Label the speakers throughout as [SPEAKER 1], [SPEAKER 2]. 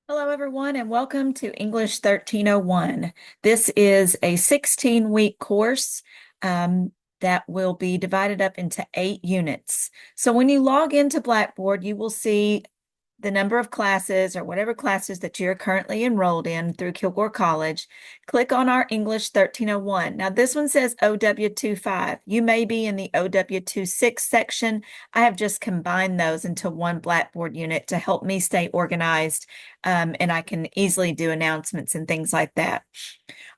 [SPEAKER 1] Hello, everyone, and welcome to English 1301. This is a 16-week course that will be divided up into 8 units. So when you log into Blackboard, you will see the number of classes or whatever classes that you're currently enrolled in through Kilgore College. Click on our English 1301. Now, this one says OW25. You may be in the OW26 section. I have just combined those into one Blackboard unit to help me stay organized, and I can easily do announcements and things like that.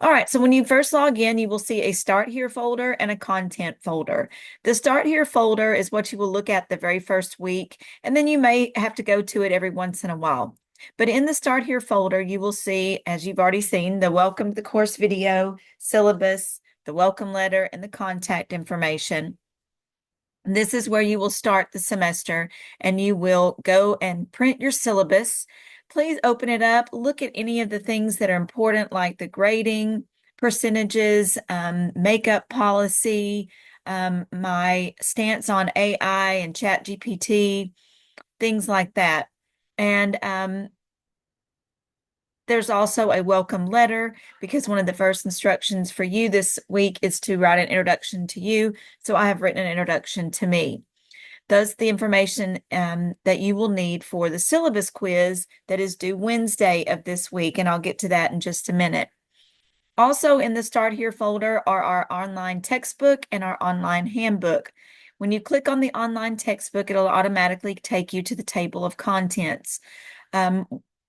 [SPEAKER 1] All right, so when you first log in, you will see a Start Here folder and a Content folder. The Start Here folder is what you will look at the very first week, and then you may have to go to it every once in a while. But in the Start Here folder, you will see, as you've already seen, the Welcome to the Course video, syllabus, the welcome letter, and the contact information. This is where you will start the semester, and you will go and print your syllabus. Please open it up, look at any of the things that are important, like the grading, percentages, makeup policy, my stance on AI and ChatGPT, things like that. And there's also a welcome letter, because one of the first instructions for you this week is to write an introduction to you. So I have written an introduction to me. That's the information that you will need for the syllabus quiz that is due Wednesday of this week, and I'll get to that in just a minute. Also in the Start Here folder are our online textbook and our online handbook. When you click on the online textbook, it'll automatically take you to the table of contents.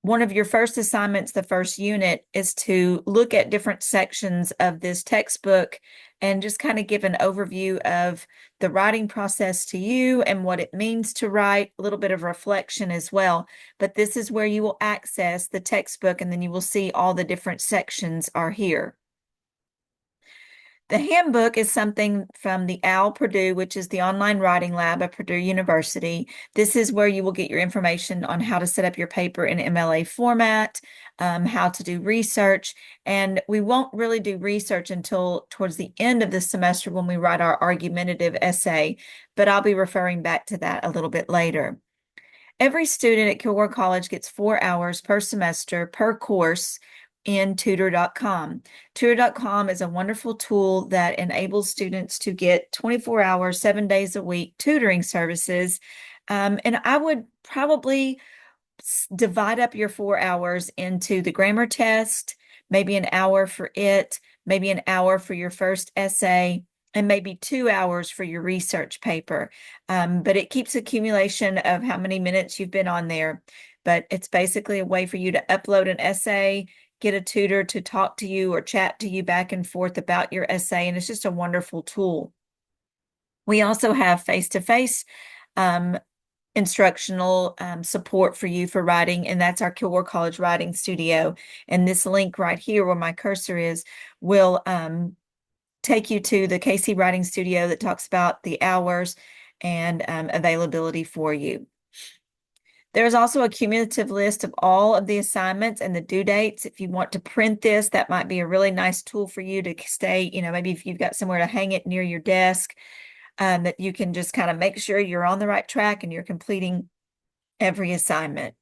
[SPEAKER 1] One of your first assignments, the first unit, is to look at different sections of this textbook and just kind of give an overview of the writing process to you and what it means to write, a little bit of reflection as well. But this is where you will access the textbook, and then you will see all the different sections are here. The handbook is something from the OWL Purdue, which is the online writing lab at Purdue University. This is where you will get your information on how to set up your paper in MLA format, how to do research. And we won't really do research until towards the end of the semester when we write our argumentative essay, but I'll be referring back to that a little bit later. Every student at Kilgore College gets 4 hours per semester per course in tutor.com. Tutor.com is a wonderful tool that enables students to get 24 hours, 7 days a week tutoring services. And I would probably divide up your 4 hours into the grammar test, maybe an hour for it, maybe an hour for your first essay, and maybe 2 hours for your research paper. But it keeps accumulation of how many minutes you've been on there. But it's basically a way for you to upload an essay, get a tutor to talk to you or chat to you back and forth about your essay, and it's just a wonderful tool. We also have face-to-face instructional support for you for writing, and that's our Kilgore College Writing Studio. And this link right here where my cursor is will take you to the KC Writing Studio that talks about the hours and availability for you. There's also a cumulative list of all of the assignments and the due dates. If you want to print this, that might be a really nice tool for you to stay, maybe if you've got somewhere to hang it near your desk, that you can just kind of make sure you're on the right track and you're completing every assignment.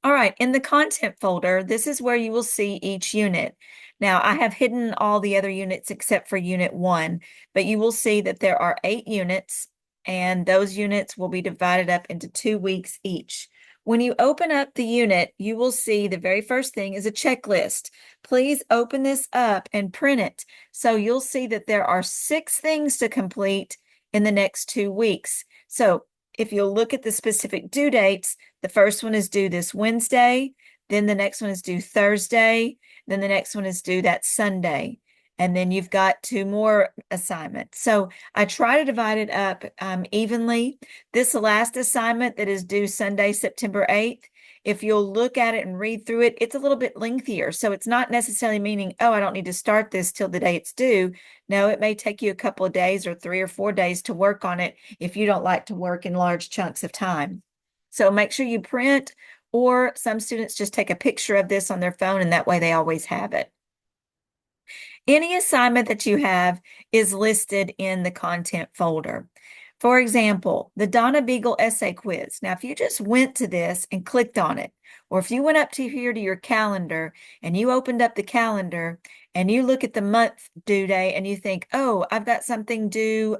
[SPEAKER 1] All right, in the content folder, this is where you will see each unit. Now, I have hidden all the other units except for Unit 1, but you will see that there are 8 units, and those units will be divided up into 2 weeks each. When you open up the unit, you will see the very first thing is a checklist. Please open this up and print it. So you'll see that there are 6 things to complete in the next 2 weeks. So if you'll look at the specific due dates, the first one is due this Wednesday, then the next one is due Thursday, then the next one is due that Sunday. And then you've got 2 more assignments. So I try to divide it up evenly. This last assignment that is due Sunday, September 8th, if you'll look at it and read through it, it's a little bit lengthier. So it's not necessarily meaning, oh, I don't need to start this till the day it's due. No, it may take you a couple of days or 3 or 4 days to work on it if you don't like to work in large chunks of time. So make sure you print, or some students just take a picture of this on their phone, and that way they always have it. Any assignment that you have is listed in the content folder. For example, the Donna Beagle essay quiz. Now, if you just went to this and clicked on it, or if you went up to here to your calendar and you opened up the calendar and you look at the month due date and you think, oh, I've got something due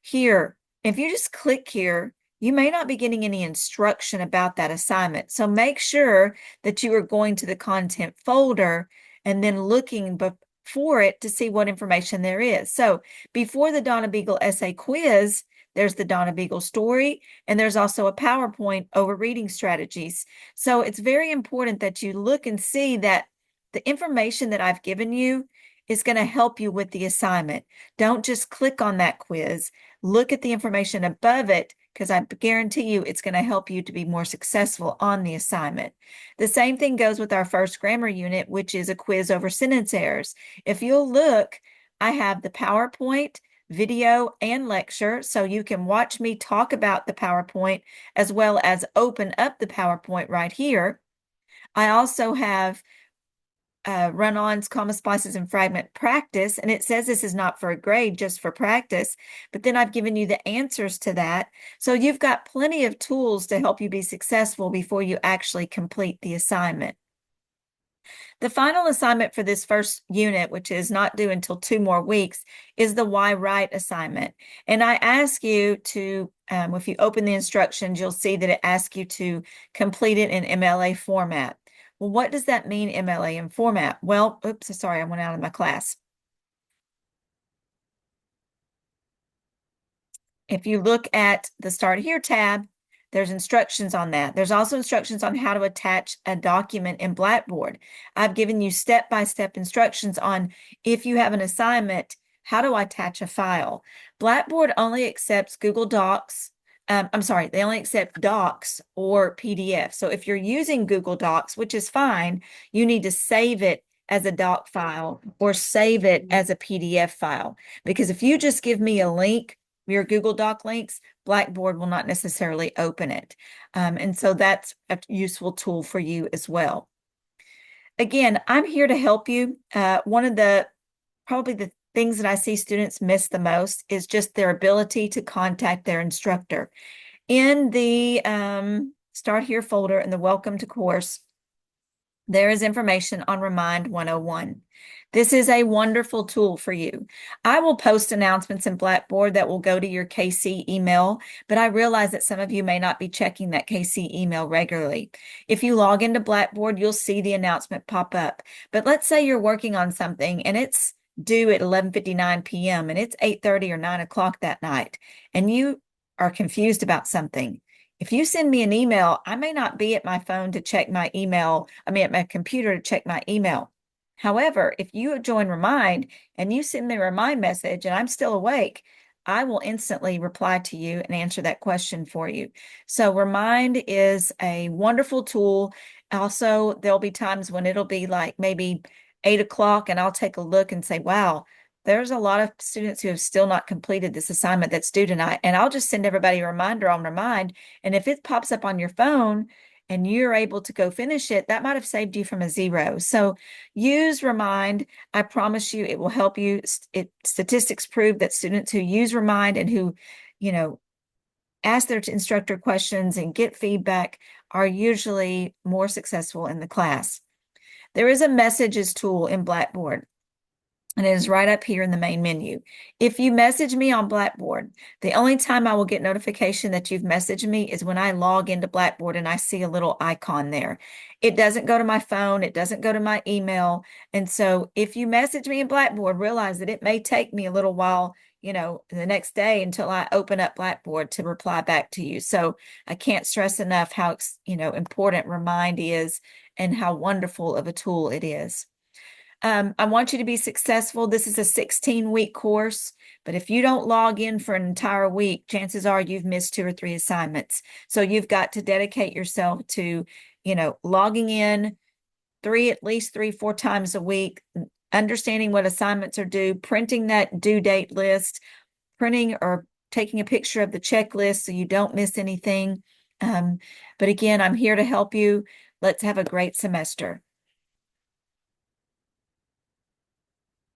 [SPEAKER 1] here. If you just click here, you may not be getting any instruction about that assignment. So make sure that you are going to the content folder and then looking for it to see what information there is. So before the Donna Beagle essay quiz, there's the Donna Beagle story, and there's also a PowerPoint over reading strategies. So it's very important that you look and see that the information that I've given you is going to help you with the assignment. Don't just click on that quiz. Look at the information above it, because I guarantee you it's going to help you to be more successful on the assignment. The same thing goes with our first grammar unit, which is a quiz over sentence errors. If you'll look, I have the PowerPoint, video, and lecture, so you can watch me talk about the PowerPoint as well as open up the PowerPoint right here. I also have run-ons, comma splices, and fragment practice, and it says this is not for a grade, just for practice, but then I've given you the answers to that. So you've got plenty of tools to help you be successful before you actually complete the assignment. The final assignment for this first unit, which is not due until 2 more weeks, is the Why Write assignment. And I ask you to, if you open the instructions, you'll see that it asks you to complete it in MLA format. Well, what does that mean, MLA in format? Well, oops, sorry, I went out of my class. If you look at the Start Here tab, there's instructions on that. There's also instructions on how to attach a document in Blackboard. I've given you step-by-step instructions on if you have an assignment, how to attach a file. Blackboard only accepts Google Docs. They only accept Docs or PDF. So if you're using Google Docs, which is fine, you need to save it as a doc file or save it as a PDF file. Because if you just give me a link, your Google Doc links, Blackboard will not necessarily open it. And so that's a useful tool for you as well. Again, I'm here to help you. One of probably the things that I see students miss the most is just their ability to contact their instructor. In the Start Here folder in the Welcome to Course, there is information on Remind 101. This is a wonderful tool for you. I will post announcements in Blackboard that will go to your KC email, but I realize that some of you may not be checking that KC email regularly. If you log into Blackboard, you'll see the announcement pop up. But let's say you're working on something and it's due at 11:59 p.m. and it's 8:30 or 9 o'clock that night, and you are confused about something. If you send me an email, I may not be at my phone to check my email, at my computer to check my email. However, if you join Remind and you send me a Remind message and I'm still awake, I will instantly reply to you and answer that question for you. So Remind is a wonderful tool. Also, there'll be times when it'll be like maybe 8 o'clock and I'll take a look and say, wow, there's a lot of students who have still not completed this assignment that's due tonight. And I'll just send everybody a reminder on Remind. And if it pops up on your phone and you're able to go finish it, that might have saved you from a 0. So use Remind. I promise you it will help you. Statistics prove that students who use Remind and who, ask their instructor questions and get feedback are usually more successful in the class. There is a messages tool in Blackboard, and it is right up here in the main menu. If you message me on Blackboard, the only time I will get notification that you've messaged me is when I log into Blackboard and I see a little icon there. It doesn't go to my phone. It doesn't go to my email. And so if you message me in Blackboard, realize that it may take me a little while, the next day until I open up Blackboard to reply back to you. So I can't stress enough how, important Remind is and how wonderful of a tool it is. I want you to be successful. This is a 16-week course, but if you don't log in for an entire week, chances are you've missed 2 or 3 assignments. So you've got to dedicate yourself to, logging in at least 3-4 times a week, understanding what assignments are due, printing that due date list, printing or taking a picture of the checklist so you don't miss anything. But again, I'm here to help you. Let's have a great semester.